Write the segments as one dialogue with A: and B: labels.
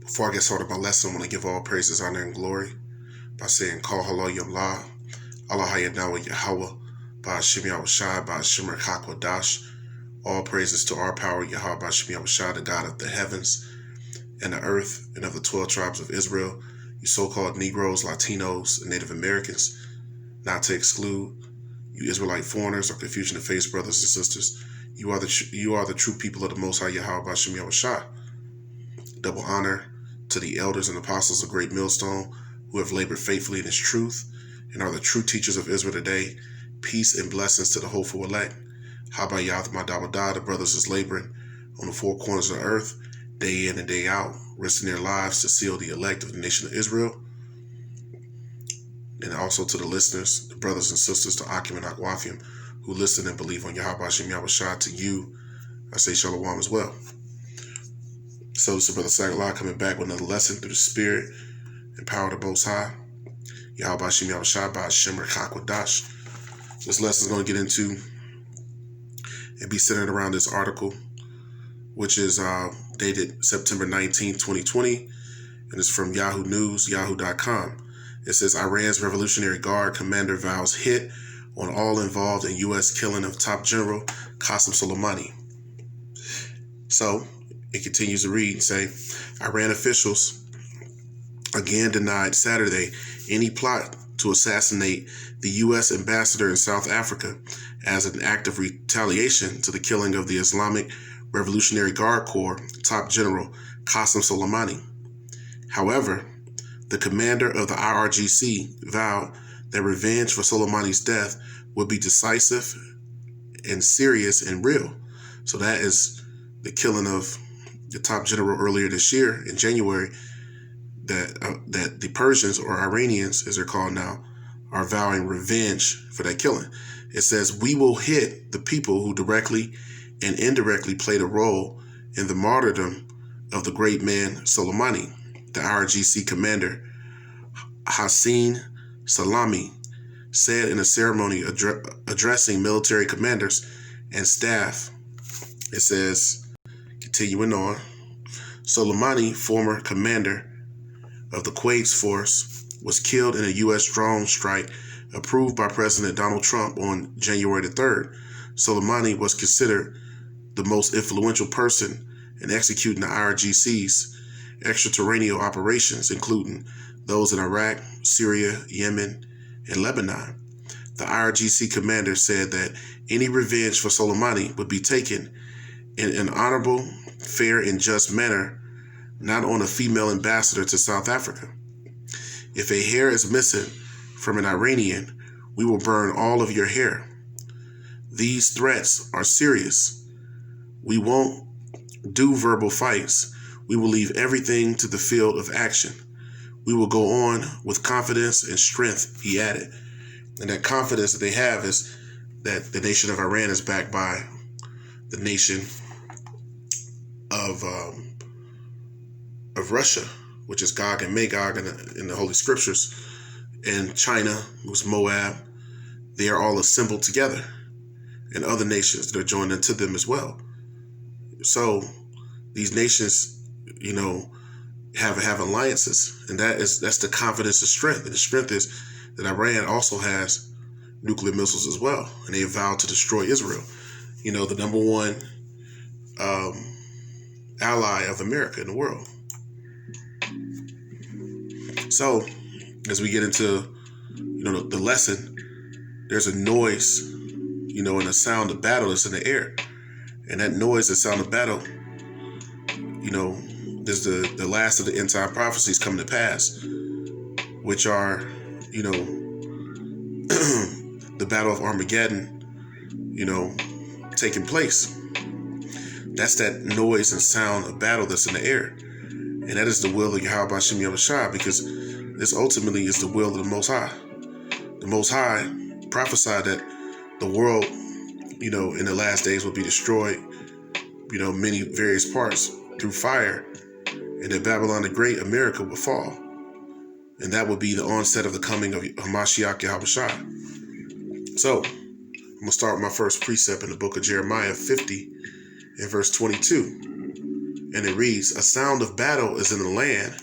A: Before I get started my lesson, I want to give all praises, honor, and glory by saying, Call Halo Yamla, Allah Hayadawa Yahweh, by Shim Yahushai, by Shimmer Hakwadash. All praises to our power, Yahweh, by Shim Yahushai, the God of the heavens and the earth, and of the 12 tribes of Israel, you so-called Negroes, Latinos, and Native Americans, not to exclude you Israelite foreigners or confusion of faith, brothers and sisters. You are the true people of the Most High Yahweh, by Shim Yahushai. Double honor to the elders and apostles of Great Millstone who have labored faithfully in His truth and are the true teachers of Israel today. Peace and blessings to the hopeful elect. Habayath Madawadah, the brothers is laboring on the four corners of the earth, day in and day out, risking their lives to seal the elect of the nation of Israel. And also to the listeners, the brothers and sisters, to Akim and Akwathium, who listen and believe on Yahweh Hashem Yahushua. To you, I say Shalom as well. So this is Brother Sagallah coming back with another lesson through the Spirit and power of the Most High. Yahweh Hashem Yahushua by Shimmer Hakwadash. This lesson is going to get into and be centered around this article, which is dated September 19, 2020, and it's from Yahoo News, yahoo.com. It says, Iran's Revolutionary Guard commander vows hit on all involved in U.S. killing of top general Qasem Soleimani. So, it continues to read and say, Iran officials again denied Saturday any plot to assassinate the U.S. ambassador in South Africa as an act of retaliation to the killing of the Islamic Revolutionary Guard Corps top general Qasem Soleimani. However, the commander of the IRGC vowed that revenge for Soleimani's death would be decisive and serious and real. So that is the killing of the top general earlier this year in January, that the Persians, or Iranians as they're called now, are vowing revenge for that killing. It says, we will hit the people who directly and indirectly played a role in the martyrdom of the great man Soleimani, the IRGC commander Hossein Salami said in a ceremony addressing military commanders and staff. It says, continuing on, Soleimani, former commander of the Quds Force, was killed in a U.S. drone strike approved by President Donald Trump on January the 3rd. Soleimani was considered the most influential person in executing the IRGC's extraterritorial operations, including those in Iraq, Syria, Yemen, and Lebanon. The IRGC commander said that any revenge for Soleimani would be taken in an honorable, fair, and just manner, not on a female ambassador to South Africa. If a hair is missing from an Iranian, we will burn all of your hair. These threats are serious. We won't do verbal fights. We will leave everything to the field of action. We will go on with confidence and strength, he added. And that confidence that they have is that the nation of Iran is backed by the nation of Russia, which is Gog and Magog in the Holy Scriptures, and China, who's Moab. They are all assembled together, and other nations that are joined into them as well. So these nations, have alliances, and that's the confidence and strength. And the strength is that Iran also has nuclear missiles as well, and they have vowed to destroy Israel. The number one ally of America in the world. So, as we get into, the lesson, there's a noise, and a sound of battle that's in the air. And that noise, the sound of battle, there's the last of the end time prophecies coming to pass, which are, the battle of Armageddon, taking place. That's that noise and sound of battle that's in the air. And that is the will of Yahweh Hashem Yahushua, because this ultimately is the will of the Most High. The Most High prophesied that the world, in the last days will be destroyed, many various parts through fire, and that Babylon the Great, America, will fall. And that will be the onset of the coming of Hamashiach Yahushua. So, I'm going to start with my first precept in the book of Jeremiah 50 and verse 22. And it reads, a sound of battle is in the land,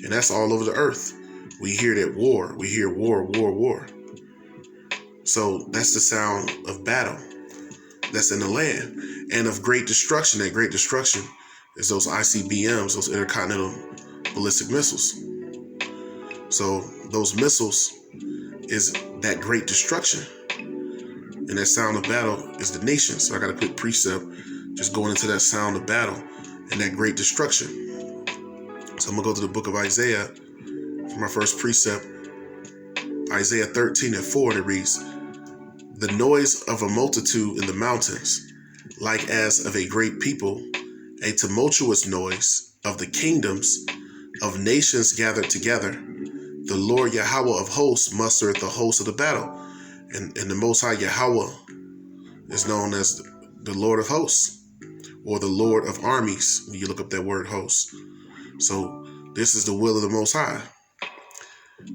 A: and that's all over the earth. We hear that war. We hear war, war, war. So that's the sound of battle that's in the land, and of great destruction. That great destruction is those ICBMs, those intercontinental ballistic missiles. So those missiles is that great destruction. And that sound of battle is the nations. So I got a quick precept just going into that sound of battle and that great destruction. So I'm going to go to the book of Isaiah for my first precept. Isaiah 13:4, and it reads, the noise of a multitude in the mountains, like as of a great people, a tumultuous noise of the kingdoms of nations gathered together. The Lord Yahweh of hosts mustereth the host of the battle. And the Most High Yahweh is known as the Lord of hosts, or the Lord of armies, when you look up that word host. So this is the will of the Most High.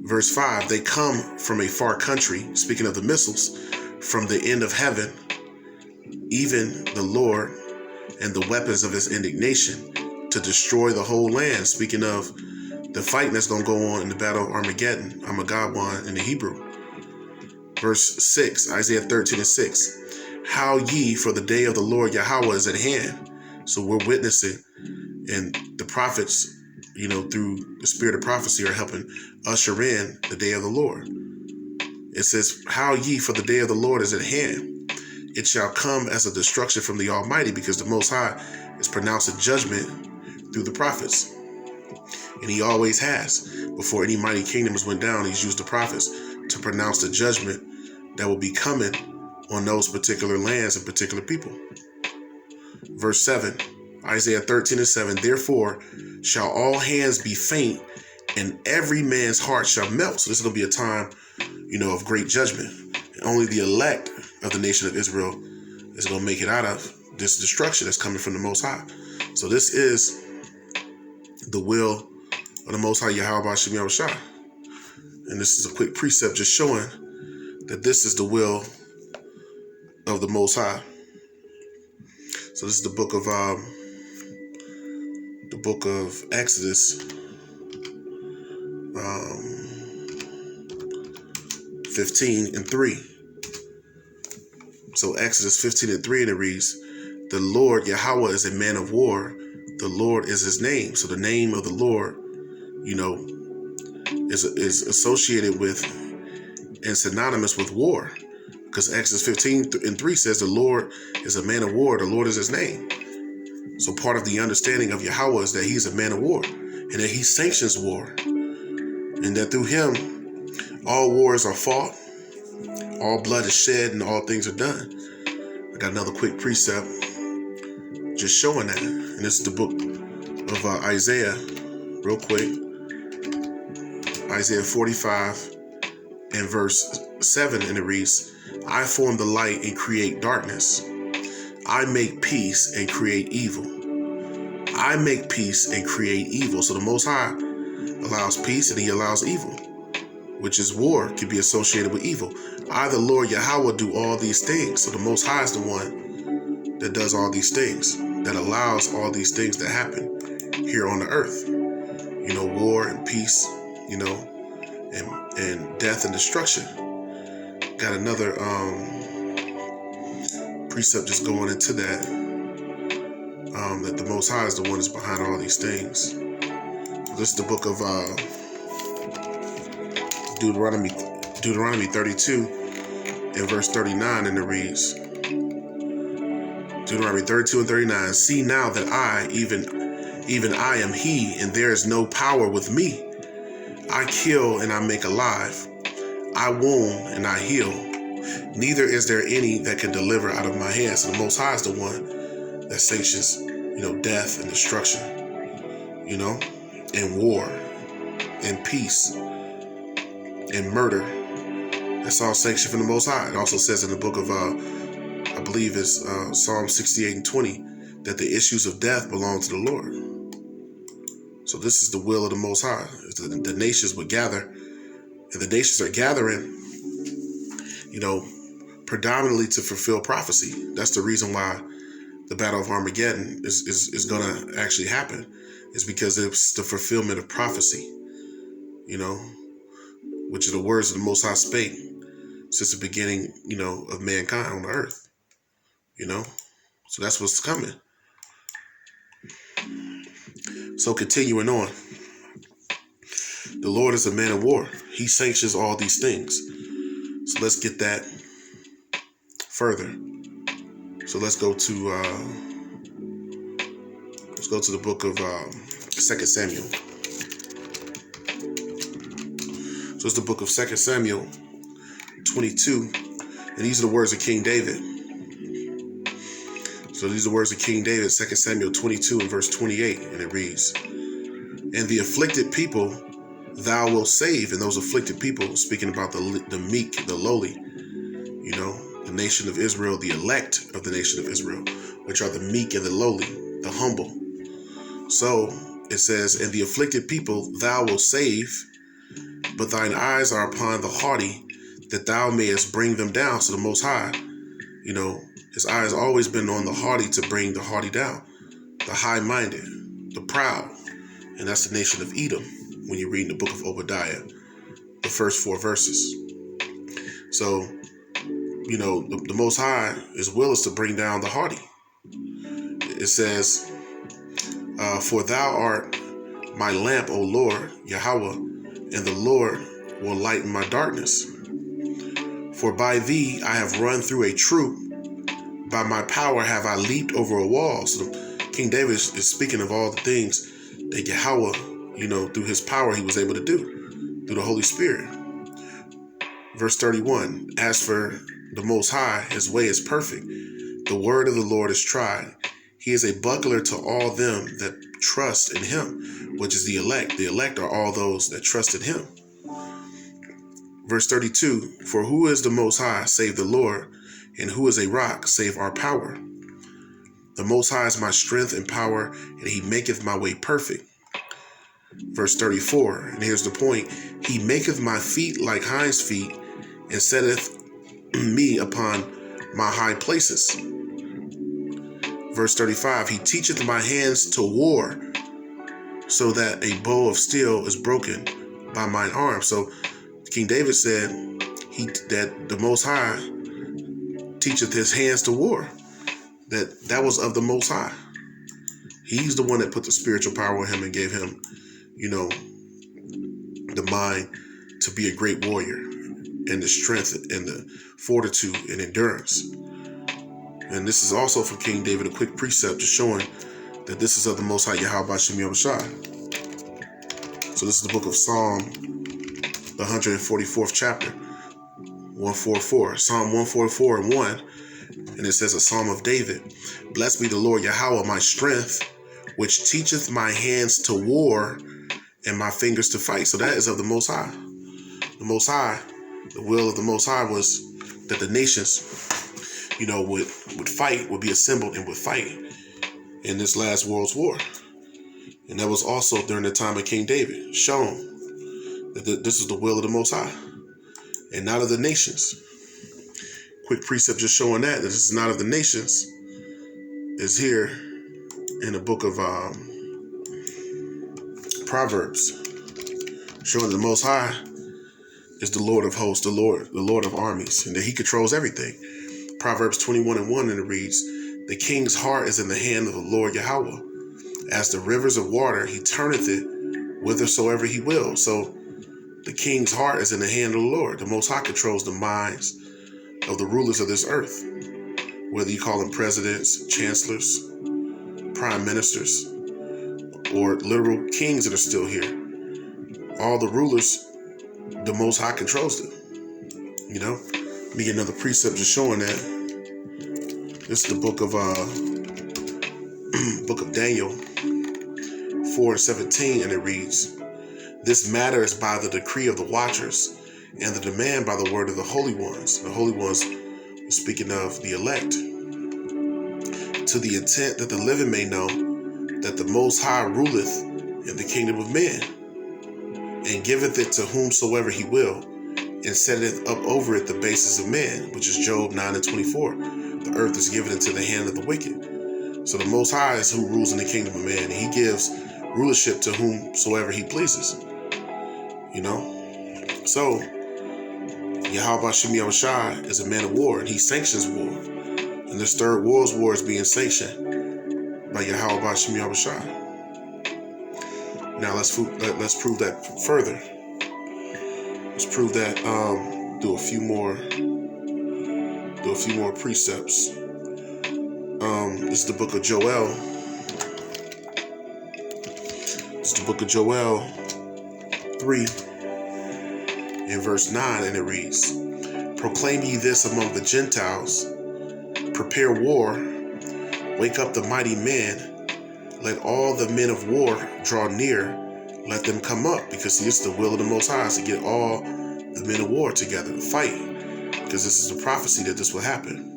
A: Verse 5, they come from a far country, speaking of the missiles, from the end of heaven, even the Lord and the weapons of his indignation, to destroy the whole land, speaking of the fighting that's going to go on in the battle of Armageddon in the Hebrew. Verse 6, Isaiah 13:6. How ye, for the day of the Lord Yahweh is at hand. So we're witnessing, and the prophets, through the spirit of prophecy, are helping usher in the day of the Lord. It says, how ye, for the day of the Lord is at hand. It shall come as a destruction from the Almighty, because the Most High is pronouncing judgment through the prophets. And he always has. Before any mighty kingdoms went down, he's used the prophets to pronounce the judgment that will be coming on those particular lands and particular people. Verse 7, Isaiah 13:7, therefore shall all hands be faint, and every man's heart shall melt. So this is going to be a time, of great judgment. And only the elect of the nation of Israel is going to make it out of this destruction that's coming from the Most High. So this is the will of the Most High Yahweh B'Shem Yahushua. And this is a quick precept just showing that this is the will of the Most High. So this is the book of Exodus, 15:3. So Exodus 15:3, and it reads, the Lord Yahweh is a man of war. The Lord is his name. So the name of the Lord, is associated with and synonymous with war, because Exodus 15:3 says the Lord is a man of war. The Lord is his name. So part of the understanding of Yahweh is that he's a man of war, and that he sanctions war, and that through him all wars are fought, all blood is shed, and all things are done. I got another quick precept just showing that, and this is the book of Isaiah, real quick. Isaiah 45 and verse 7, and it reads, I form the light and create darkness. I make peace and create evil. I make peace and create evil. So the Most High allows peace and he allows evil, which is war, can be associated with evil. I, the Lord Yahweh, do all these things. So the Most High is the one that does all these things, that allows all these things to happen here on the earth. War and peace, and death and destruction. Got another precept just going into that, that the Most High is the one that's behind all these things. This is the book of Deuteronomy 32 and verse 39, and it reads, Deuteronomy 32 and 39, see now that I, even I am he, and there is no power with me. I kill and I make alive. I wound and I heal. Neither is there any that can deliver out of my hands. So the Most High is the one that sanctions, death and destruction, and war and peace and murder. That's all sanctioned from the Most High. It also says in the book of, I believe it's Psalm 68 and 20, that the issues of death belong to the Lord. So this is the will of the Most High. The nations would gather, and the nations are gathering, predominantly to fulfill prophecy. That's the reason why the Battle of Armageddon is going to actually happen is because it's the fulfillment of prophecy, which are the words of the Most High spake since the beginning, of mankind on the earth, So that's what's coming. So continuing on, the Lord is a man of war. He sanctions all these things. So let's get that further. So let's go to the book of 2 Samuel. So it's the book of 2 Samuel 22, and these are the words of King David. So these are the words of King David, 2 Samuel 22 and verse 28, and it reads, "And the afflicted people thou wilt save," and those afflicted people, speaking about the meek, the lowly, the nation of Israel, the elect of the nation of Israel, which are the meek and the lowly, the humble. So it says, "And the afflicted people thou wilt save, but thine eyes are upon the haughty, that thou mayest bring them down." So the Most High, his eye has always been on the haughty to bring the haughty down, the high-minded, the proud. And that's the nation of Edom when you read the book of Obadiah, the first 4 verses. So, the Most High, his will is to bring down the haughty. It says, "For thou art my lamp, O Lord, Yahweh, and the Lord will lighten my darkness. For by thee I have run through a troop, by my power have I leaped over a wall." So King David is speaking of all the things that Yahweh, through his power he was able to do, through the Holy Spirit. Verse 31, "As for the Most High, his way is perfect. The word of the Lord is tried. He is a buckler to all them that trust in him," which is the elect. The elect are all those that trust in him. Verse 32, "For who is the Most High save the Lord, and who is a rock save our power? The Most High is my strength and power, and he maketh my way perfect." Verse 34, and here's the point, "He maketh my feet like hinds' feet, and setteth me upon my high places." Verse 35, "He teacheth my hands to war, so that a bow of steel is broken by mine arm." So King David said that the Most High teacheth his hands to war. That was of the Most High. He's the one that put the spiritual power on him and gave him, the mind to be a great warrior, and the strength and the fortitude and endurance. And this is also from King David, a quick precept just showing that this is of the Most High Yahweh Bashem Yahushua. So this is the book of Psalm, the 144th chapter, 144, Psalm 144 and 1. And it says, a Psalm of David, "Blessed be the Lord Yahweh, my strength, which teacheth my hands to war and my fingers to fight." So that is of the Most High. The Most High, the will of the Most High was that the nations, would fight, would be assembled and would fight in this last world's war. And that was also during the time of King David, shown that this is the will of the Most High and not of the nations. Quick precept just showing that this is not of the nations is here in the book of Proverbs, showing the Most High is the Lord of hosts, the Lord of armies, and that he controls everything. Proverbs 21 and 1, and it reads, "The king's heart is in the hand of the Lord Yahweh. As the rivers of water, he turneth it whithersoever he will." So the king's heart is in the hand of the Lord. The Most High controls the minds of the rulers of this earth, whether you call them presidents, chancellors, prime ministers, or literal kings that are still here. All the rulers, the Most High controls them. Let me get another precept just showing that. This is the book of Daniel 4:17, and it reads, "This matter is by the decree of the watchers, and the demand by the word of the holy ones." The holy ones, speaking of the elect, "to the intent that the living may know that the Most High ruleth in the kingdom of men, and giveth it to whomsoever he will, and setteth up over it the basis of man," which is Job 9 and 24. "The earth is given into the hand of the wicked." So the Most High is who rules in the kingdom of man. And he gives rulership to whomsoever he pleases. You know? So Yahweh Shem Yahushai is a man of war, and he sanctions war. And this third world's war is being sanctioned by Yahweh Shem Yahushai. Now let's prove that further. Let's prove that do a few more precepts. This is the book of Joel. It's the book of Joel 3 in verse 9, and it reads, "Proclaim ye this among the Gentiles, prepare war, wake up the mighty men, let all the men of war draw near, let them come up," because it's the will of the Most High to get all the men of war together to fight, because this is a prophecy that this will happen.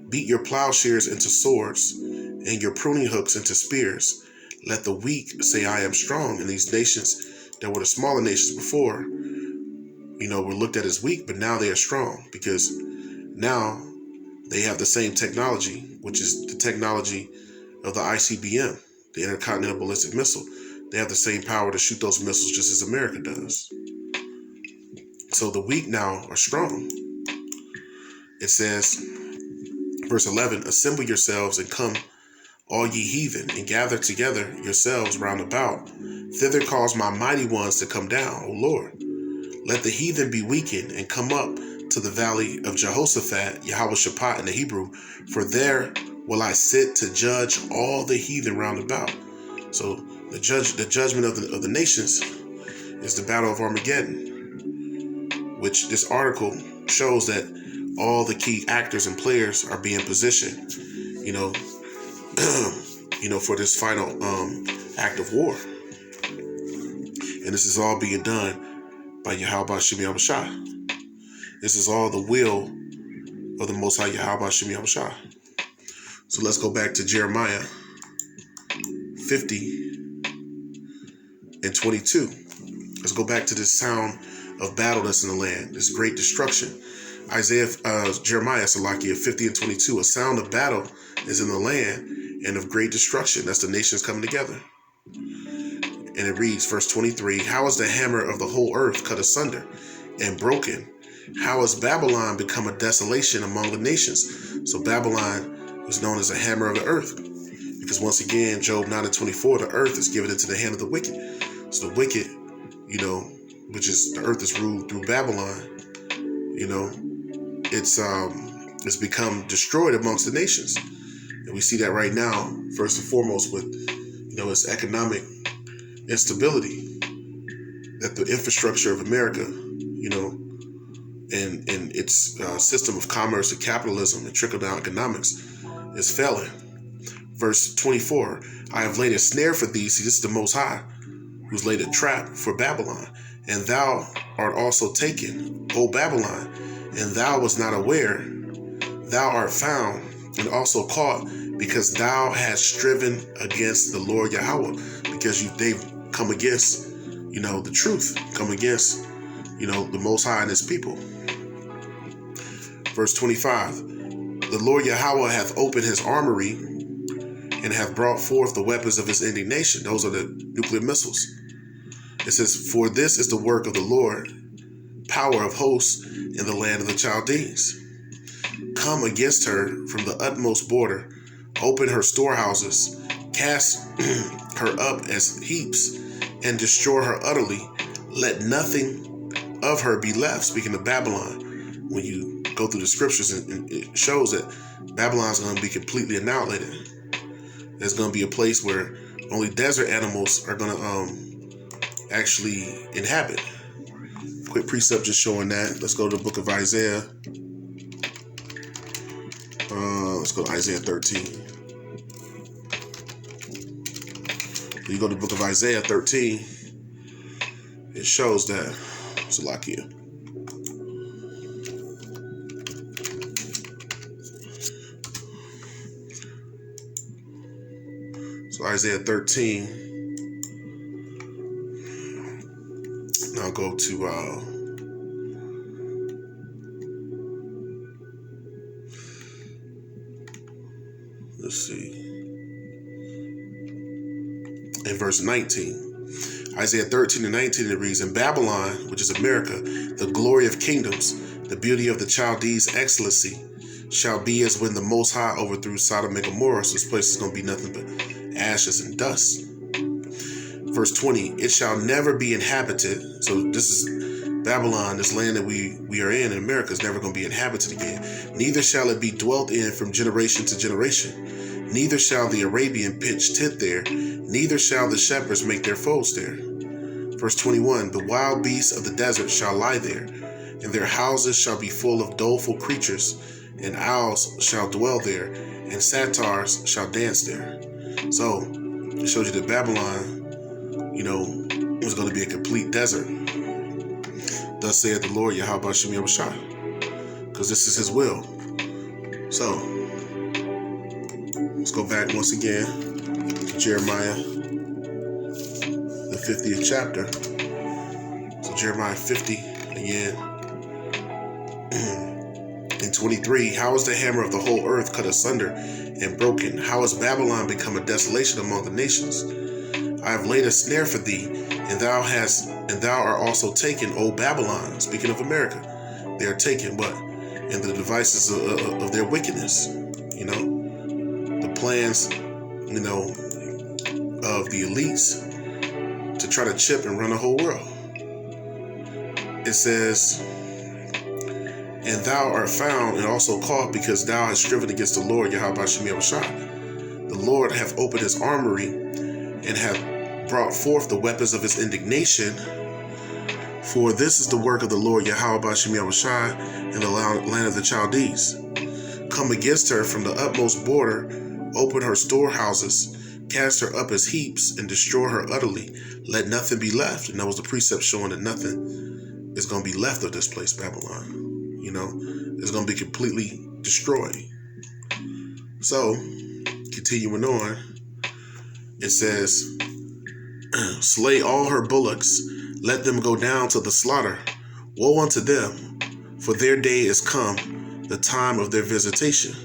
A: "Beat your plowshares into swords, and your pruning hooks into spears. Let the weak say, I am strong." And these nations that were the smaller nations before, were looked at as weak, but now they are strong, because now they have the same technology, which is the technology of the ICBM, the Intercontinental Ballistic Missile. They have the same power to shoot those missiles just as America does. So the weak now are strong. It says, verse 11, "Assemble yourselves and come, all ye heathen, and gather together yourselves round about. Thither cause my mighty ones to come down, O Lord. Let the heathen be weakened and come up to the valley of Jehoshaphat, Yahweh Shaphat in the Hebrew, for there will I sit to judge all the heathen round about." So the judgment of the nations is the battle of Armageddon, which this article shows that all the key actors and players are being positioned, for this final act of war. And this is all being done by Yahweh Shem Yahushai. This is all the will of the Most High Yahweh Shem Yahushai. So let's go back to Jeremiah 50 and 22. Let's go back to this sound of battle that's in the land, this great destruction. Jeremiah 50 and 22. "A sound of battle is in the land, and of great destruction." That's the nations coming together. And it reads, verse 23, "How is the hammer of the whole earth cut asunder and broken? How has Babylon become a desolation among the nations?" So Babylon is known as a hammer of the earth, because once again, Job 9 and 24, the earth is given into the hand of the wicked. So the wicked, which is the earth is ruled through Babylon, it's become destroyed amongst the nations. And we see that right now, first and foremost, with its economic instability, that the infrastructure of America, and its system of commerce and capitalism and trickle-down economics is failing. Verse 24, "I have laid a snare for thee." See, this is the Most High who's laid a trap for Babylon. "And thou art also taken, O Babylon, and thou was not aware. Thou art found and also caught, because thou hast striven against the Lord Yahweh," because they've come against, the truth, come against, the Most High and his people. Verse 25, "The Lord Yahweh hath opened his armory and hath brought forth the weapons of his indignation." Those are the nuclear missiles. It says, "For this is the work of the Lord, power of hosts in the land of the Chaldeans. Come against her from the utmost border, open her storehouses, cast her up as heaps, and destroy her utterly. Let nothing of her be left." Speaking of Babylon, when you go through the scriptures, it shows that Babylon's going to be completely annihilated. There's going to be a place where only desert animals are going to actually inhabit. Quick precept just showing that. Let's go to the book of Isaiah. Let's go to Isaiah 13. When you go to the book of Isaiah 13, it shows that. Salakia. So Isaiah 13. Now go to let's see. in verse 19. Isaiah 13 and 19, it reads, in Babylon, which is America, the glory of kingdoms, the beauty of the Chaldees' excellency, shall be as when the Most High overthrew Sodom and Gomorrah. So this place is going to be nothing but ashes and dust. Verse 20, it shall never be inhabited. So this is Babylon, this land that we are in America, is never going to be inhabited again. Neither shall it be dwelt in from generation to generation. Neither shall the Arabian pitch tent there, neither shall the shepherds make their foes there. Verse 21, the wild beasts of the desert shall lie there, and their houses shall be full of doleful creatures, and owls shall dwell there, and satyrs shall dance there. So, it shows you that Babylon, was going to be a complete desert. Thus saith the Lord, Yahweh Shem Yahushua, because this is his will. So, let's go back once again to Jeremiah, the 50th chapter. So Jeremiah 50 again. In 23, how is the hammer of the whole earth cut asunder and broken? How has Babylon become a desolation among the nations? I have laid a snare for thee, and thou art also taken, O Babylon. Speaking of America, they are taken, but in the devices of their wickedness, the plans, of the elites to try to chip and run the whole world. It says, and thou art found and also caught, because thou hast striven against the Lord, Yahweh Shem Yahushua. The Lord hath opened his armory and hath brought forth the weapons of his indignation. For this is the work of the Lord, Yahweh Shem Yahushua, in the land of the Chaldees. Come against her from the utmost border, open her storehouses, cast her up as heaps, and destroy her utterly. Let nothing be left. And that was the precept showing that nothing is going to be left of this place, Babylon. It's going to be completely destroyed. So, continuing on, it says, slay all her bullocks, let them go down to the slaughter. Woe unto them, for their day is come, the time of their visitation.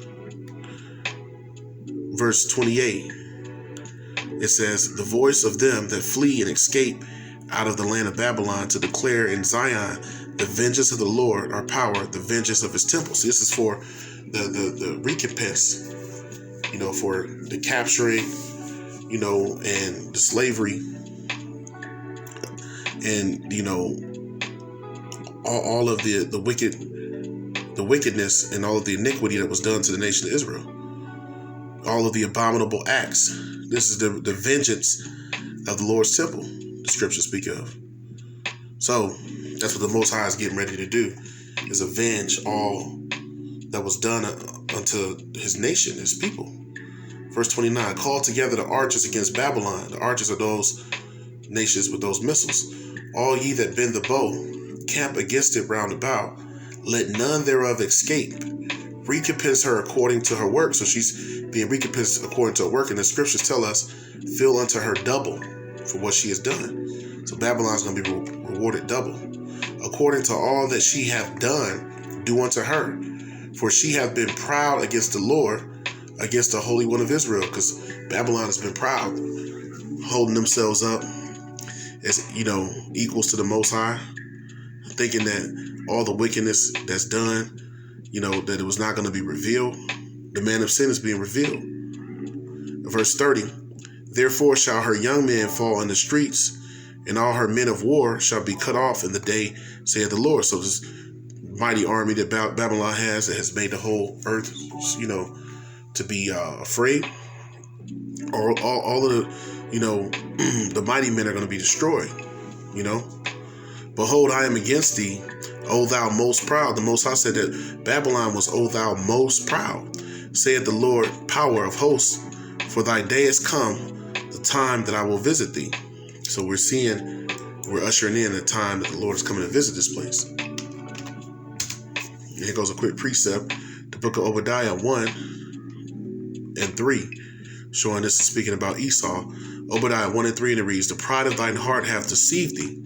A: Verse 28, it says, the voice of them that flee and escape out of the land of Babylon, to declare in Zion the vengeance of the Lord, our power, the vengeance of his temple. See, this is for the recompense, for the capturing, and the slavery, and all of the wickedness and all of the iniquity that was done to the nation of Israel, all of the abominable acts. This is the vengeance of the Lord's temple, the scriptures speak of. So that's what the Most High is getting ready to do, is avenge all that was done unto his nation, his people. Verse 29, call together the archers against Babylon. The archers are those nations with those missiles. All ye that bend the bow, camp against it round about. Let none thereof escape. Recompense her according to her work. So she's being recompensed according to her work. And the scriptures tell us, fill unto her double for what she has done. So Babylon's going to be rewarded double. According to all that she hath done, do unto her. For she hath been proud against the Lord, against the Holy One of Israel. Because Babylon has been proud, holding themselves up as, equals to the Most High, thinking that all the wickedness that's done, that it was not going to be revealed. The man of sin is being revealed. Verse 30, therefore shall her young men fall in the streets, and all her men of war shall be cut off in the day, saith the Lord. So this mighty army that Babylon has, that has made the whole earth, to be afraid. All of the, the mighty men are going to be destroyed. Behold, I am against thee, O thou most proud. The Most High said that Babylon was, O thou most proud, saith the Lord, power of hosts. For thy day is come, the time that I will visit thee. So we're ushering in the time that the Lord is coming to visit this place. Here goes a quick precept. The book of Obadiah 1 and 3, showing this is speaking about Esau. Obadiah 1 and 3, and it reads, the pride of thine heart hath deceived thee,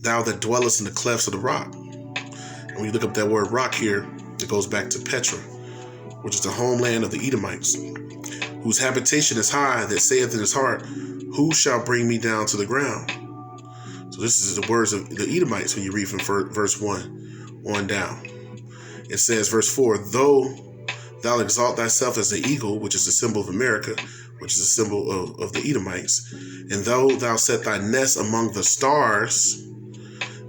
A: thou that dwellest in the clefts of the rock. And when you look up that word rock here, it goes back to Petra, which is the homeland of the Edomites, whose habitation is high, that saith in his heart, who shall bring me down to the ground? So this is the words of the Edomites when you read from verse 1 on down. It says, verse 4, though thou exalt thyself as the eagle, which is the symbol of America, which is a symbol of the Edomites, and though thou set thy nest among the stars,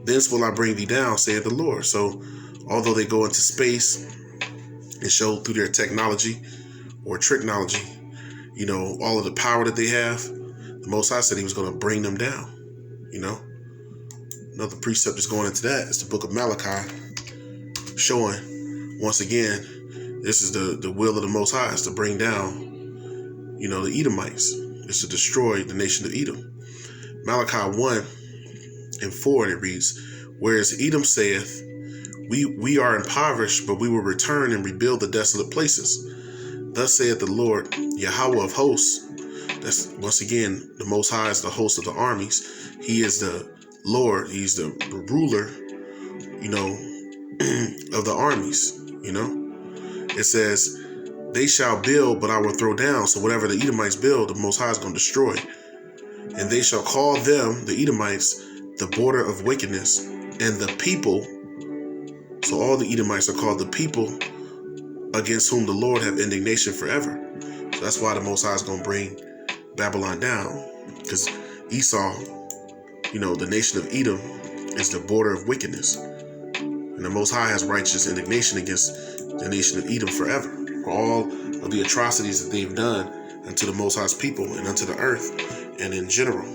A: thence will I bring thee down, saith the Lord. So although they go into space and show through their technology or tricknology, you know, all of the power that they have, the Most High said he was going to bring them down, you know. Another precept is going into that. It's the book of Malachi, showing, once again, this is the will of the Most High, is to bring down, you know, the Edomites. It's to destroy the nation of Edom. Malachi 1:4, it reads, whereas Edom saith, we are impoverished, but we will return and rebuild the desolate places. Thus saith the Lord, Yahweh of hosts. That's, once again, the Most High is the host of the armies. He is the Lord. He's the ruler, you know, of the armies, you know. It says, they shall build, but I will throw down. So whatever the Edomites build, the Most High is going to destroy. And they shall call them, the Edomites, the border of wickedness, and the people. So all the Edomites are called the people against whom the Lord have indignation forever. So that's why the Most High is going to bring Babylon down, because Esau, you know, the nation of Edom, is the border of wickedness. And the Most High has righteous indignation against the nation of Edom forever, for all of the atrocities that they've done unto the Most High's people and unto the earth and in general.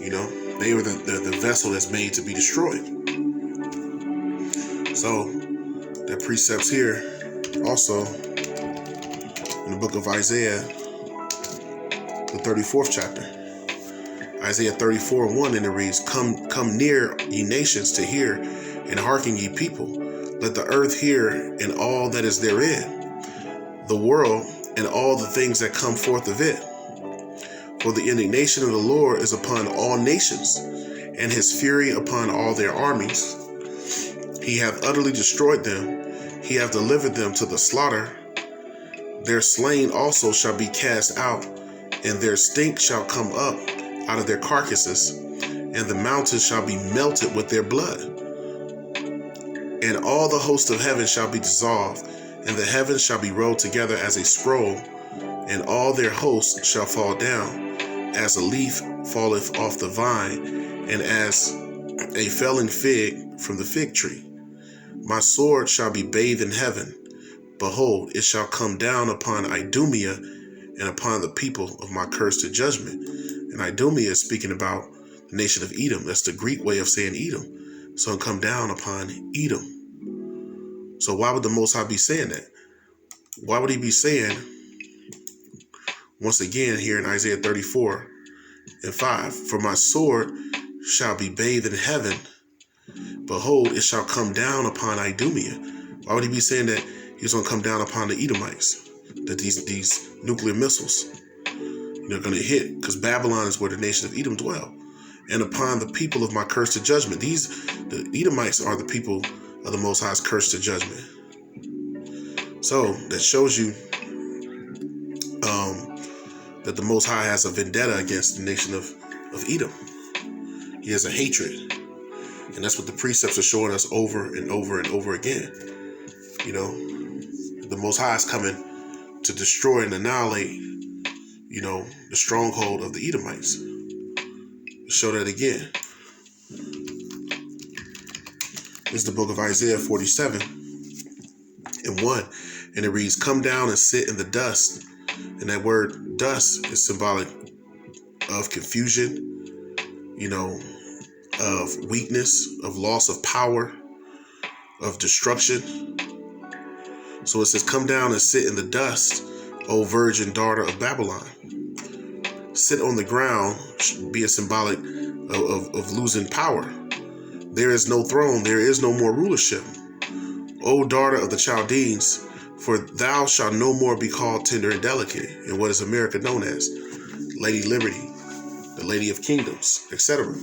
A: You know, they were the vessel that's made to be destroyed. So, the precepts here also in the book of Isaiah, the 34th chapter. Isaiah 34:1, and it reads, Come near, ye nations, to hear, and hearken, ye people. Let the earth hear, and all that is therein, the world, and all the things that come forth of it. For the indignation of the Lord is upon all nations, and his fury upon all their armies. He hath utterly destroyed them. He hath delivered them to the slaughter. Their slain also shall be cast out, and their stink shall come up out of their carcasses, and the mountains shall be melted with their blood. And all the host of heaven shall be dissolved, and the heavens shall be rolled together as a scroll, and all their hosts shall fall down, as a leaf falleth off the vine, and as a felling fig from the fig tree. My sword shall be bathed in heaven. Behold, it shall come down upon Idumea and upon the people of my curse to judgment. And Idumea is speaking about the nation of Edom. That's the Greek way of saying Edom. So it'll come down upon Edom. So why would the Most High be saying that? Why would he be saying, once again here in Isaiah 34:5, for my sword shall be bathed in heaven. Behold, it shall come down upon Idumea. Why would he be saying that he's going to come down upon the Edomites? That these nuclear missiles, they're going to hit, because Babylon is where the nation of Edom dwell. And upon the people of my curse to judgment. The Edomites are the people of the Most High's curse to judgment. So that shows you that the Most High has a vendetta against the nation of Edom. He has a hatred. And that's what the precepts are showing us over and over and over again. You know, the Most High is coming to destroy and annihilate, you know, the stronghold of the Edomites. Show that again. This is the book of Isaiah 47:1. And it reads, Come down and sit in the dust. And that word dust is symbolic of confusion, you know, of weakness, of loss of power, of destruction. So it says, Come down and sit in the dust, O virgin daughter of Babylon. Sit on the ground, being symbolic of losing power. There is no throne, there is no more rulership. O daughter of the Chaldeans, for thou shalt no more be called tender and delicate, in what is America known as Lady Liberty, the Lady of Kingdoms, etc.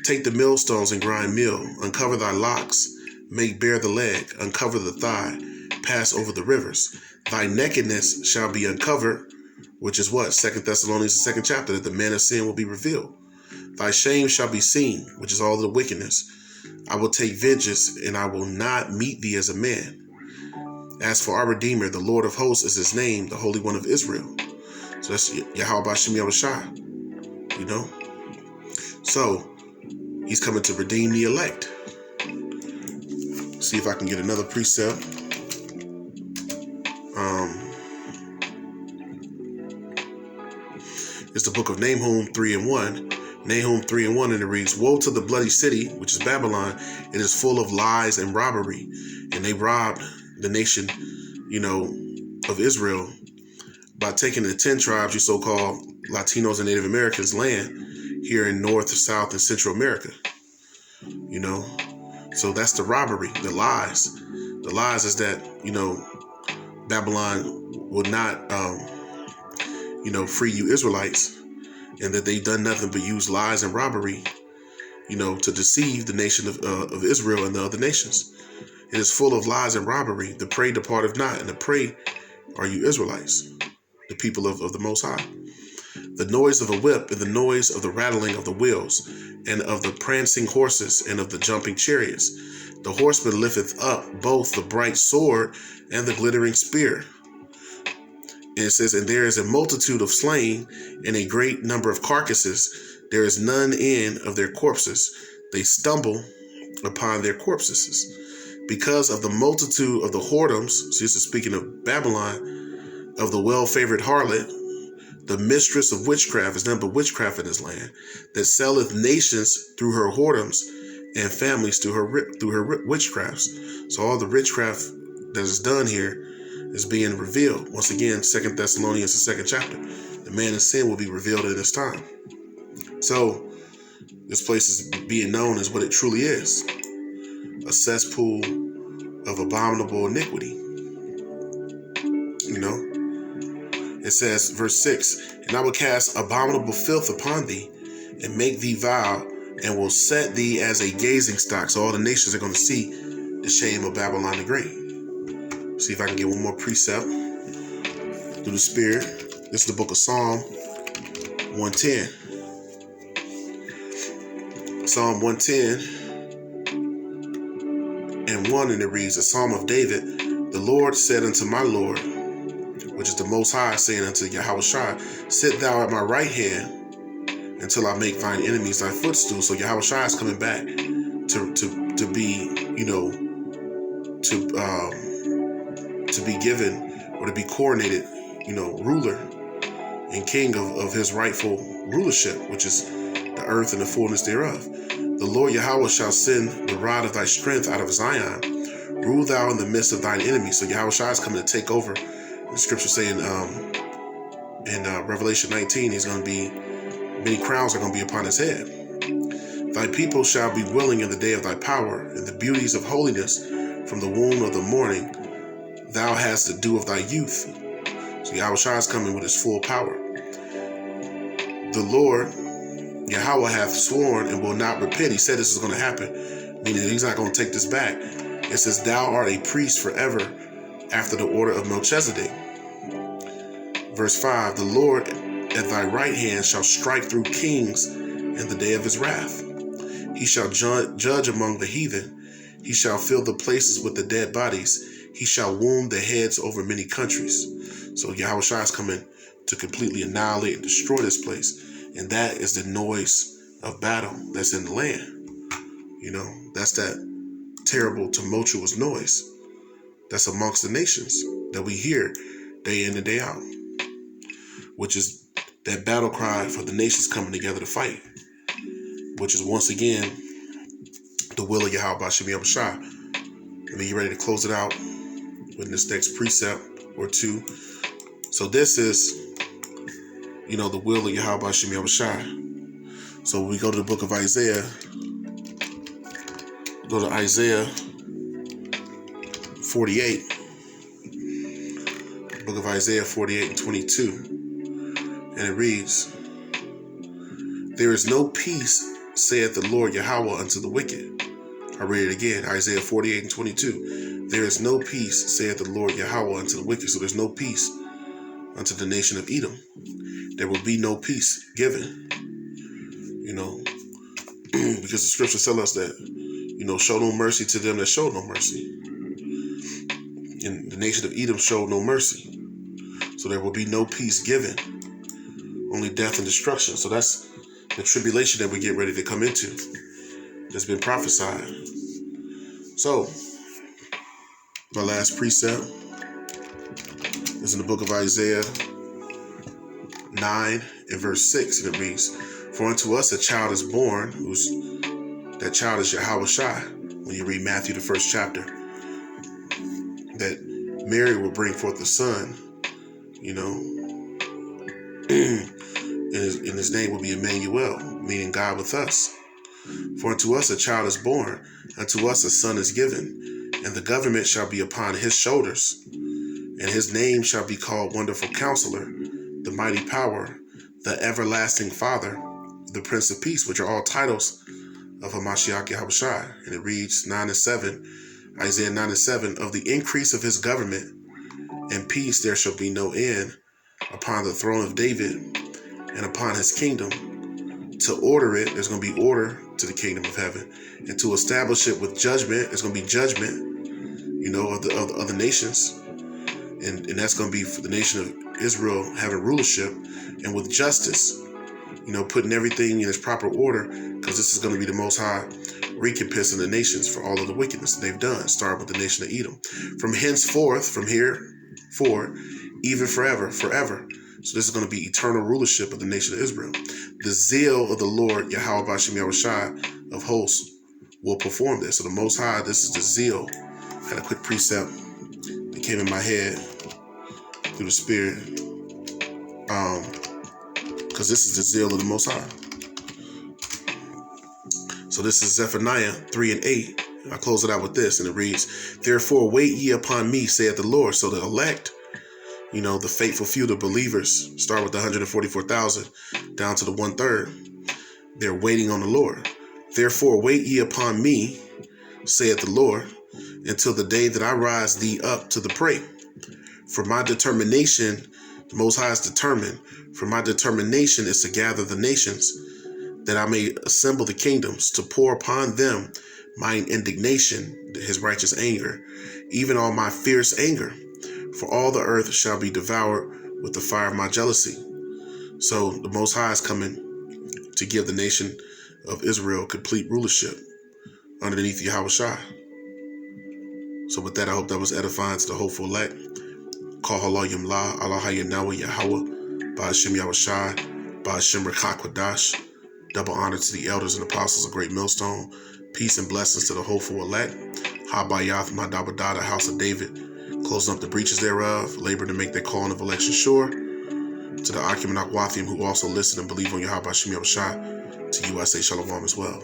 A: Take the millstones and grind meal, uncover thy locks, make bare the leg, uncover the thigh, pass over the rivers. Thy nakedness shall be uncovered, which is what? 2 Thessalonians, the 2nd chapter, that the man of sin will be revealed. Thy shame shall be seen, which is all the wickedness. I will take vengeance, and I will not meet thee as a man. As for our Redeemer, the Lord of hosts is his name, the Holy One of Israel. So that's Yahweh Bashem Yahushua, you know. So he's coming to redeem the elect. See if I can get another precept. It's the book of Nahum 3:1. Nahum 3:1, and it reads, "Woe to the bloody city, which is Babylon. It is full of lies and robbery." And they robbed the nation, of Israel by taking the 10 tribes, you so-called Latinos and Native Americans, land here in North, South, and Central America. So that's the robbery, the lies. The lies is that, Babylon will not, free you Israelites, and that they've done nothing but use lies and robbery, to deceive the nation of Israel and the other nations. It is full of lies and robbery. The prey departeth not, and the prey are you Israelites, the people of the Most High. The noise of a whip, and the noise of the rattling of the wheels, and of the prancing horses, and of the jumping chariots. The horseman lifteth up both the bright sword and the glittering spear. And it says, and there is a multitude of slain, and a great number of carcasses. There is none end of their corpses. They stumble upon their corpses. Because of the multitude of the whoredoms, so this is speaking of Babylon, of the well-favored harlot, the mistress of witchcraft, is none but witchcraft in this land, that selleth nations through her whoredoms, and families through her witchcrafts. So all the witchcraft that is done here is being revealed. Once again, 2 Thessalonians, the 2nd chapter. The man of sin will be revealed in this time. So this place is being known as what it truly is. A cesspool of abominable iniquity. It says, verse 6, and I will cast abominable filth upon thee, and make thee vile, and will set thee as a gazing stock. So all the nations are going to see the shame of Babylon the Great. See if I can get one more precept through the Spirit. This is the book of Psalm 110. Psalm 110:1, and it reads, a psalm of David. The Lord said unto my Lord, which is the Most High, saying unto Yahushua, sit thou at my right hand until I make thine enemies thy footstool. So Yahushua is coming back to be, to be given, or to be coronated, ruler and king of his rightful rulership, which is the earth and the fullness thereof. The Lord Yahweh shall send the rod of thy strength out of Zion. Rule thou in the midst of thine enemies. So Yahushua is coming to take over. The scripture saying in Revelation 19, he's going to be, many crowns are going to be upon his head. Thy people shall be willing in the day of thy power, and the beauties of holiness from the womb of the morning. Thou hast the dew of thy youth. So Yahushua is coming with his full power. The Lord Yahweh hath sworn and will not repent. He said this is going to happen, meaning he's not going to take this back. It says, thou art a priest forever after the order of Melchizedek. Verse 5, the Lord at thy right hand shall strike through kings in the day of his wrath. He shall judge among the heathen. He shall fill the places with the dead bodies. He shall wound the heads over many countries. So Yahushua is coming to completely annihilate and destroy this place. And that is the noise of battle that's in the land. That's that terrible, tumultuous noise that's amongst the nations that we hear day in and day out, which is that battle cry for the nations coming together to fight, which is once again the will of Yahweh Bashem Yahushua. Let me get ready to close it out with this next precept or two. So this is, the will of Yahweh Bashem Yahushua. So we go to the book of Isaiah. Go to Isaiah 48. Book of Isaiah 48:22. And it reads, there is no peace, saith the Lord Yahweh, unto the wicked. I read it again, Isaiah 48:22. There is no peace, saith the Lord Yahweh, unto the wicked. So there's no peace unto the nation of Edom. There will be no peace given, because the scriptures tell us that, show no mercy to them that show no mercy. And the nation of Edom showed no mercy. So there will be no peace given, only death and destruction. So that's the tribulation that we get ready to come into, that's been prophesied. So my last precept is in the book of Isaiah 9 and verse 6, and it reads, For unto us a child is born, that child is Yahushua. When you read Matthew, the 1st chapter, that Mary will bring forth a son, and his name will be Emmanuel, meaning God with us. For unto us a child is born, unto us a son is given, and the government shall be upon his shoulders, and his name shall be called Wonderful Counselor, the Mighty Power, the Everlasting Father, the Prince of Peace, which are all titles of Hamashiach Yahushua. And it reads 9 and 7, Isaiah 9 and 7, Of the increase of his government and peace there shall be no end upon the throne of David and upon his kingdom. To order it, there's going to be order to the kingdom of heaven, and to establish it with judgment, there's going to be judgment, of the nations, and that's going to be for the nation of Israel having rulership, and with justice, putting everything in its proper order, because this is going to be the Most High recompensing the nations for all of the wickedness that they've done, starting with the nation of Edom. From henceforth, from here forward, even forever. So this is going to be eternal rulership of the nation of Israel. The zeal of the Lord, Yahweh Bashem Yahushua of hosts, will perform this. So the Most High, this is the zeal. I had a quick precept that came in my head through the Spirit. Because this is the zeal of the Most High. So this is Zephaniah 3 and 8. I close it out with this, and it reads, Therefore wait ye upon me, saith the Lord. So the elect, the faithful few, the believers, start with the 144,000 down to the 1/3. They're waiting on the Lord. Therefore wait ye upon me, saith the Lord, until the day that I rise thee up to the prey. For my determination, the Most High is determined, for my determination is to gather the nations, that I may assemble the kingdoms, to pour upon them mine indignation, his righteous anger, even all my fierce anger. For all the earth shall be devoured with the fire of my jealousy. So the Most High is coming to give the nation of Israel complete rulership underneath Yahushua. So with that, I hope that was edifying to the hopeful elect. Call Allah Yamla, Allah Hayanawa Yahweh, Ba'ashem Yahushua, Ba'ashem Rakakwadash. Double honor to the elders and apostles of Great Millstone. Peace and blessings to the hopeful elect. Habayath Madabada, the house of David, closing up the breaches thereof, labor to make their calling of election sure. To the Akim and Akwathium who also listen and believe on Yahweh Shem Yahushua, to you I say shalom as well.